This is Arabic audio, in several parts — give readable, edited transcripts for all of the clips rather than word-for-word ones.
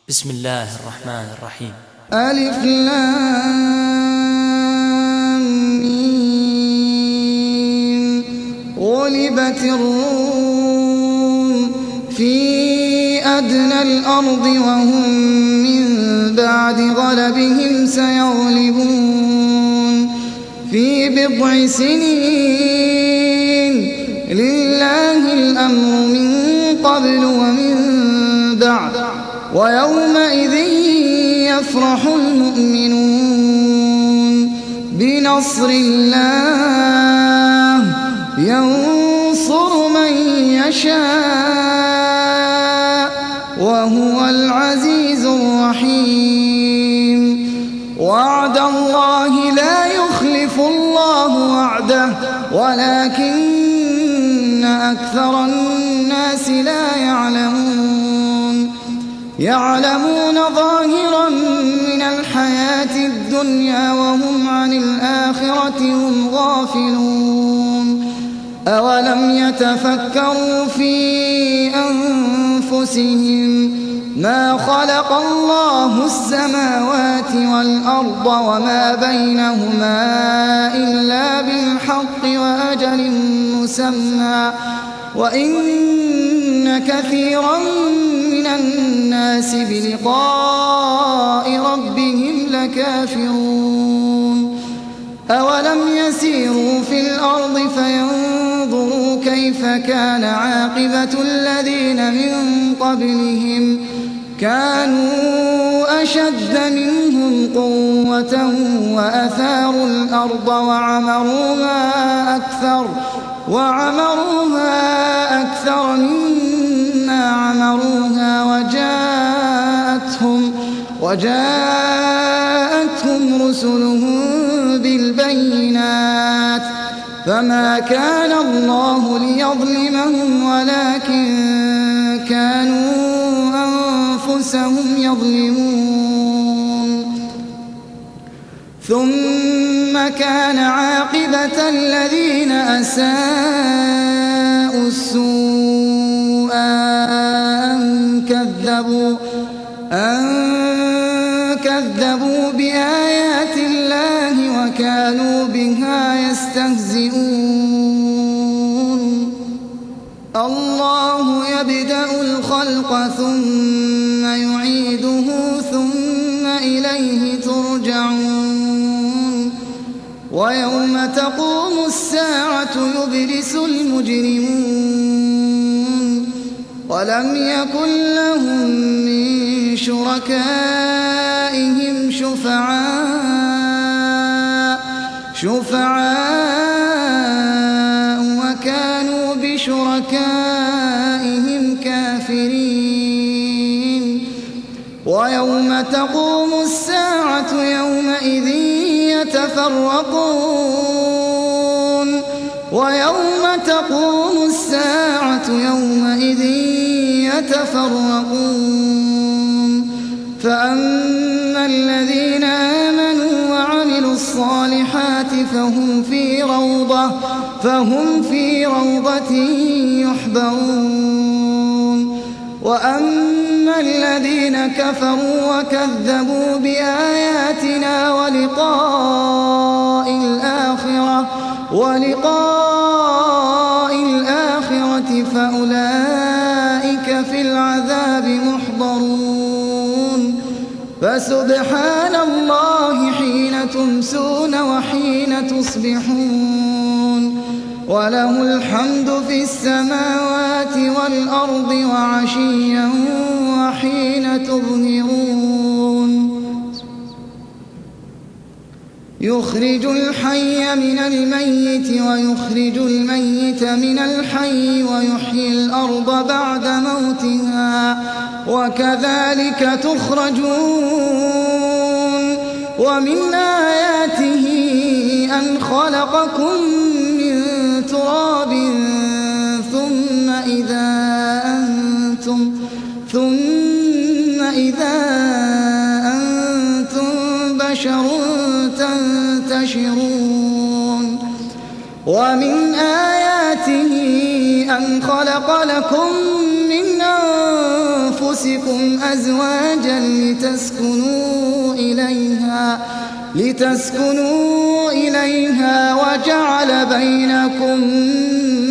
بسم الله الرحمن الرحيم. ألف لام ميم. غلبت الروم في أدنى الأرض وهم من بعد غلبهم سيغلبون في بضع سنين. لله الأمر من قبل ومن بعد ويومئذ يفرح المؤمنون بنصر الله ينصر من يشاء وهو العزيز الرحيم. وعد الله لا يخلف الله وعده ولكن أكثر الناس لا يعلمون ظاهرا من الحياة الدنيا وهم عن الآخرة هم غافلون. أولم يتفكروا في أنفسهم ما خلق الله السماوات والأرض وما بينهما إلا بالحق وأجل مسمى وإن كثيرا من الناس بلقاء ربهم لكافرون. أولم يسيروا في الأرض فينظروا كيف كان عاقبة الذين من قبلهم كانوا أشد منهم قوة وأثاروا الأرض وعمروها أكثر مما عمروها وجاءتهم رسلهم بالبينات فما كان الله ليظلمهم ولكن كانوا أنفسهم يظلمون. ثم كان عاقبة الذين أساءوا السوء أن كذبوا بآيات الله وكانوا بها يستهزئون. الله يبدأ الخلق ثم يعيده ثم إليه ترجعون. ويوم تقوم الساعة يبلس المجرمون ولم يكن لهم من شركائهم شفعاء وكانوا بشركائهم كافرين. ويوم تقوم الساعة يومئذ يتفرقون فأما الذين آمنوا وعملوا الصالحات فهم في روضة يحبرون. وأما الذين كفروا وكذبوا بآياتنا ولقاء الآخرة فأولئك في العذاب محضرون. فسبحان الله حين تمسون وحين تصبحون وله الحمد في السماوات والأرض وعشيا وحين تظهرون. يخرج الحي من الميت ويخرج الميت من الحي ويحيي الأرض بعد موتها وكذلك تخرجون. ومن آياته أن خلقكم من تراب ثم إذا أنتم بشر تنتشرون. ومن آياته أن خلق لكم من أنفسكم أنفسكم أزواجا لتسكنوا إليها وجعل بينكم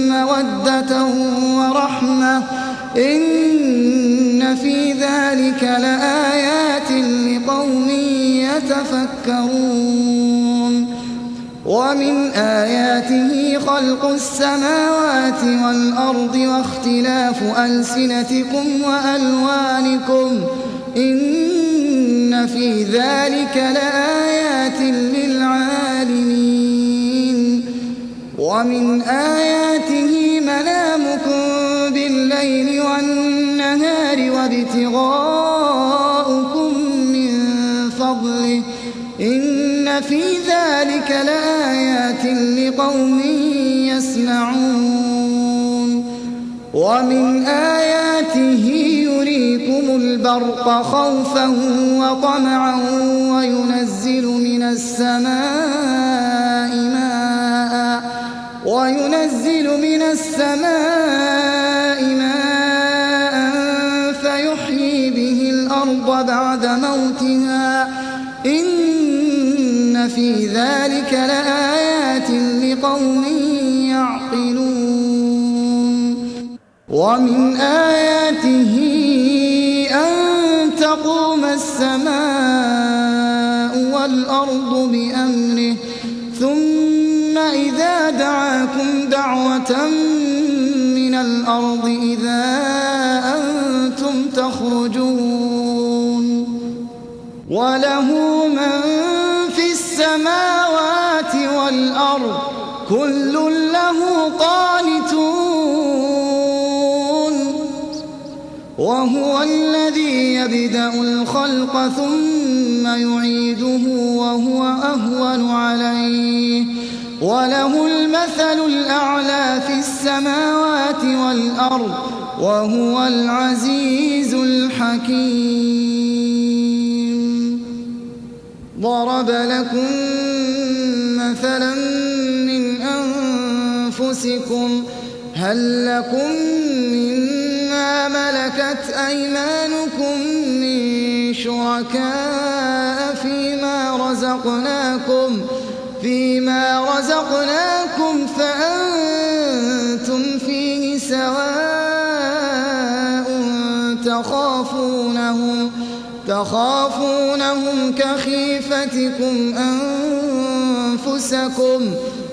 مودة ورحمة إن في ذلك لآيات لقوم يتفكرون ومن آياته خلق السماوات والأرض واختلاف ألسنتكم وألوانكم إن في ذلك لآيات للعالمين ومن آياته منامكم بالليل والنهار وابتغاؤكم من فضله إن في ذلك لآيات لقوم يسمعون ومن آياته يريكم البرق خوفا وطمعا وينزل من السماء ماء فيحيي به الأرض بعد موتها إن في ذلك لآيات لقوم يعقلون ومن آياته أن تقوم السماء والأرض بأمره ثم إذا دعاكم دعوة من الأرض إذا أنتم تخرجون وله من في السماوات والأرض كل له قانتون وهو الذي يبدأ الخلق ثم يعيده وهو أهون عليه وله المثل الأعلى في السماوات والأرض وهو العزيز الحكيم ضرب لكم مثلا من أنفسكم هل لكم مما ملكت أيمانكم من شركاء فيما رزقناكم فأنتم فيه سواء تخافونهم كخيفتكم أنفسكم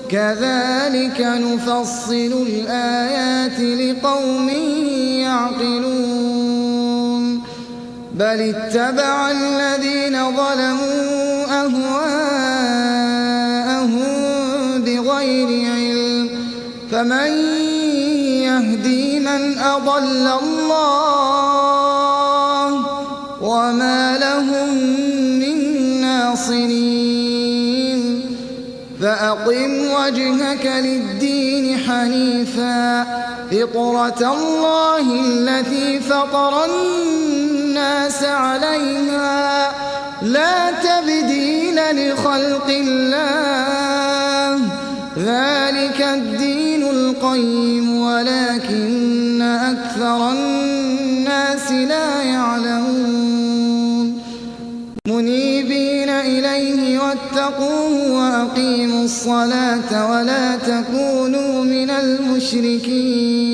كذلك نفصل الآيات لقوم يعقلون بل اتبع الذين ظلموا أهواءهم بغير علم فمن يهدي من أضل الله وما لهم من ناصرين فأقم وجهك للدين حنيفا فطرة الله التي فطر الناس عليها لا تبديل لخلق الله ذلك الدين القيم ولكن أكثر الناس لا يعلمون منيبين إليه واتقوه وأقيموا الصلاة ولا تكونوا من المشركين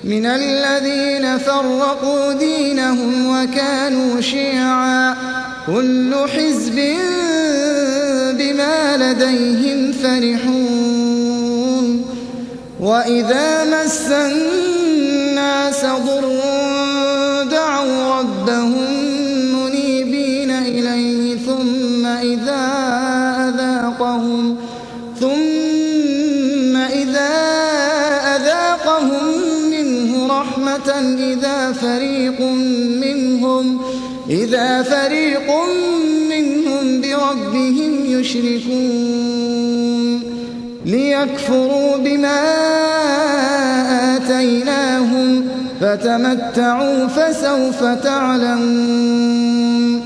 من الذين فرقوا دينهم وكانوا شيعا كل حزب بما لديهم فرحون وإذا مس الناس ضر دعوا ربهم منيبين إليه ثم إذا أذاقهم منه رحمة إذا فريق منهم بربهم يشركون ليكفروا بما آتيناهم فتمتعوا فسوف تعلمون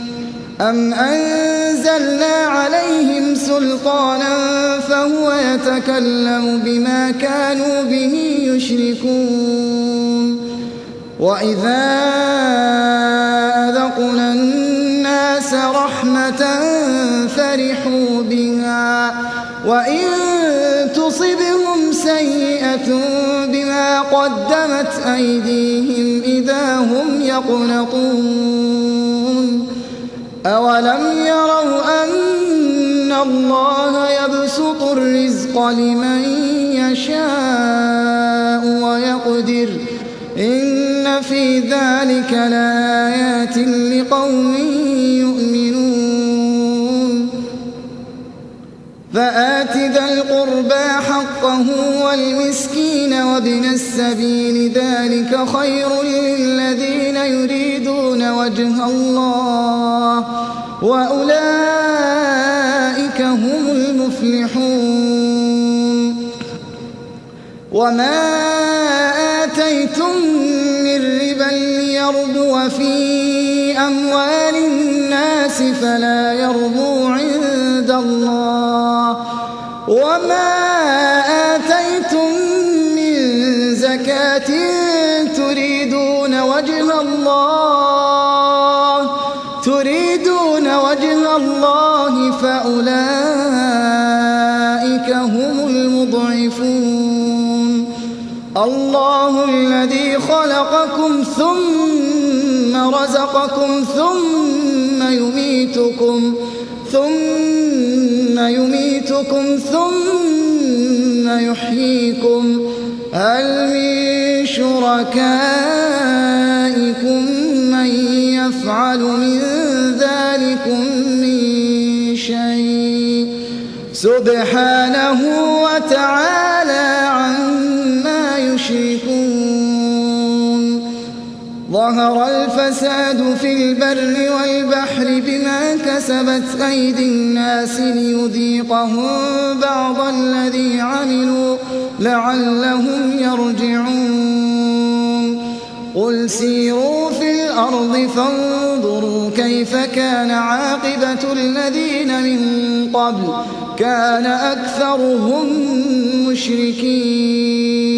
أم أنزلنا عليهم سلطانا فهو يتكلم بما كانوا به يشركون وإذا أذقنا الناس رحمة فرحوا بها وإن تصبهم سيئة بما قدمت أيديهم إذا هم يقنطون أولم يروا أن الله يبسط الرزق لمن يشاء ويقدر إن في ذلك لآيات لقوم يؤمنون فآت ذا القربى حقه والمسكين وابن السبيل ذلك خير للذين يريدون وجه الله وأولئك هم المفلحون وما آتيتم من ربا ليربو في أموال الناس فلا يربو عند الله وما آتيتم من زكاة تريدون وجه الله فأولئك هم المضعفون الله الذي خلقكم ثم رزقكم ثم يميتكم ثم يحييكم هل من شركائكم من يفعل من ذلكم من شيء سبحانه وتعالى عما يشركون ظهر الفساد في البر والبحر بما كسبت أيدي الناس ليذيقهم بعض الذي عملوا لعلهم يرجعون قل سيروا في الأرض فانظروا كيف كان عاقبة الذين من قبل كان أكثرهم مشركين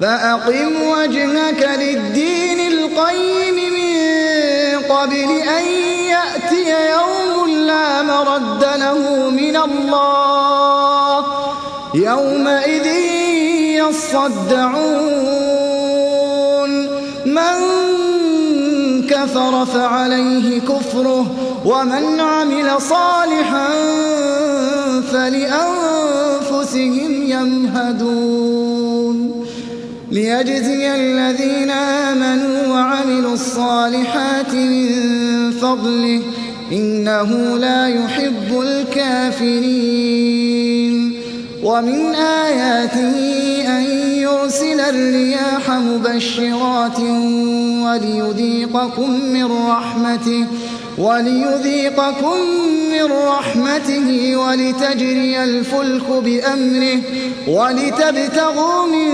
فأقم وجهك للدين القيم من قبل أن يأتي يوم لا مرد له من الله يومئذ يصدعون من كفر فعليه كفره ومن عمل صالحا فلأنفسهم يمهدون ليجزي الذين آمنوا وعملوا الصالحات من فضله إنه لا يحب الكافرين ومن آياته أن يرسل الرياح مبشرات وليذيقكم من رحمته ولتجري الفلك بأمره ولتبتغوا من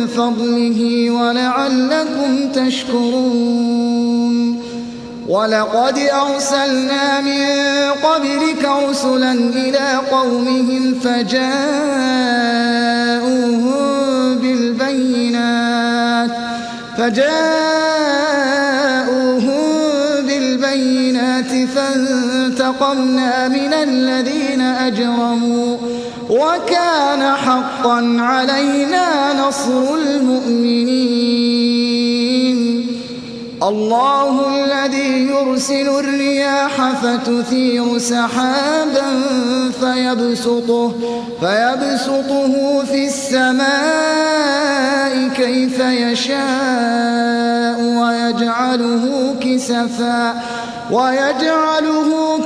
فضله ولعلكم تشكرون ولقد أرسلنا من قبلك رسلا إلى قومهم فجاءوهم بالبينات فانتقمنا من الذين أجرموا وكان حقا علينا نصر المؤمنين الله الذي يرسل الرياح فتثير سحابا فيبسطه في السماء كيف يشاء ويجعله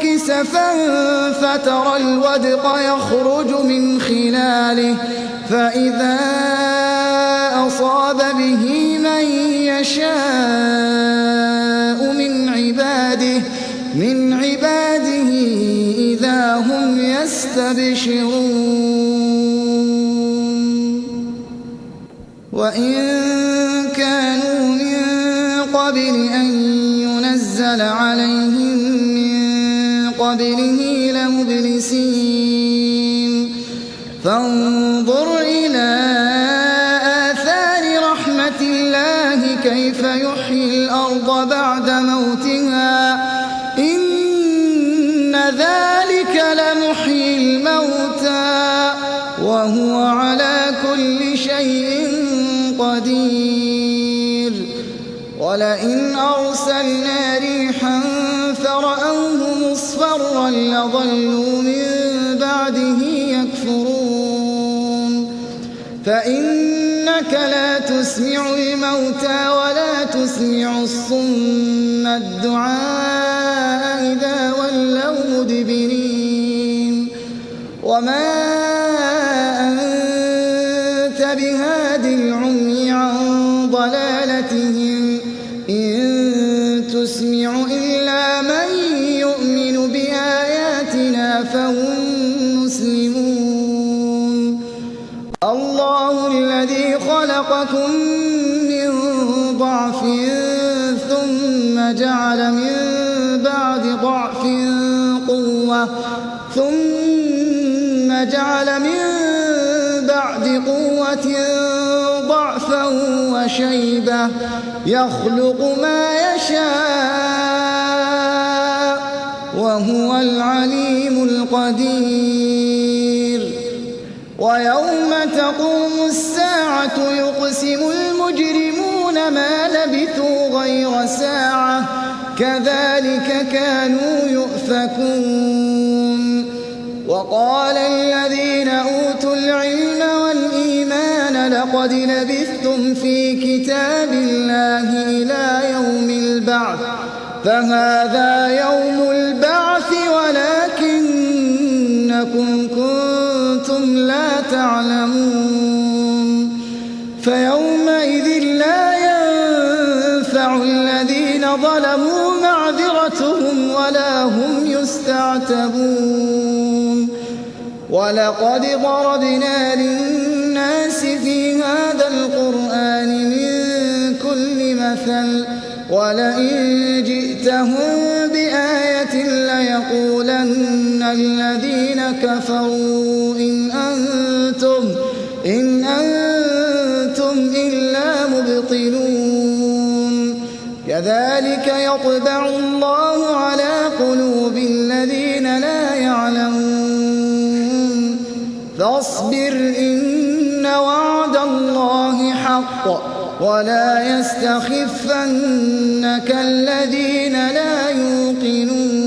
كسفا فترى الودق يخرج من خلاله فإذا أصاب به من يشاء من عباده إذا هم يستبشرون وإن كانوا من قبل أن ينزل عليهم من قبله لمبلسين فانظر إلى آثار رحمة كيف يحيي الأرض بعد موتها إن ذلك لمحيي الموتى وهو على كل شيء قدير ولئن أرسلنا ريحا فرأوه مصفرا لظلوا من بعده يكفرون فإنك لا تسمع الموتى ولا تسمع الصم الدعاء إذا ولوا مدبرين وما أنت بهاد العمي عن ضلالتهم إن تسمع إلا من يؤمن بآياتنا فهم مسلمون الله الذي خلقكم من ضعف ثم جعل من بعد ضعف قوة ثم جعل من بعد قوة ضعفا وشيبة يخلق ما يشاء وهو العليم القدير ويوم تقوم الساعة يقسم المجرمون ما لبثوا غير ساعة كذلك كانوا يؤفكون وقال الذين أوتوا العلم والإيمان لقد لبثتم في كتاب الله إلى يوم البعث فهذا يوم البعث ولكنكم كنتم لا تعلمون فيومئذ لا ينفع الذين ظلموا معذرتهم ولا هم يستعتبون ولقد ضربنا للناس في هذا القرآن من كل مثل ولئن جئتهم بآية ليقولن الذين كفروا إن أنتم إلا مبطلون كذلك يطبع الله على قلوب الذين لا يعلمون فاصبر إن وعد الله حق ولا يستخفنك الذين لا يوقنون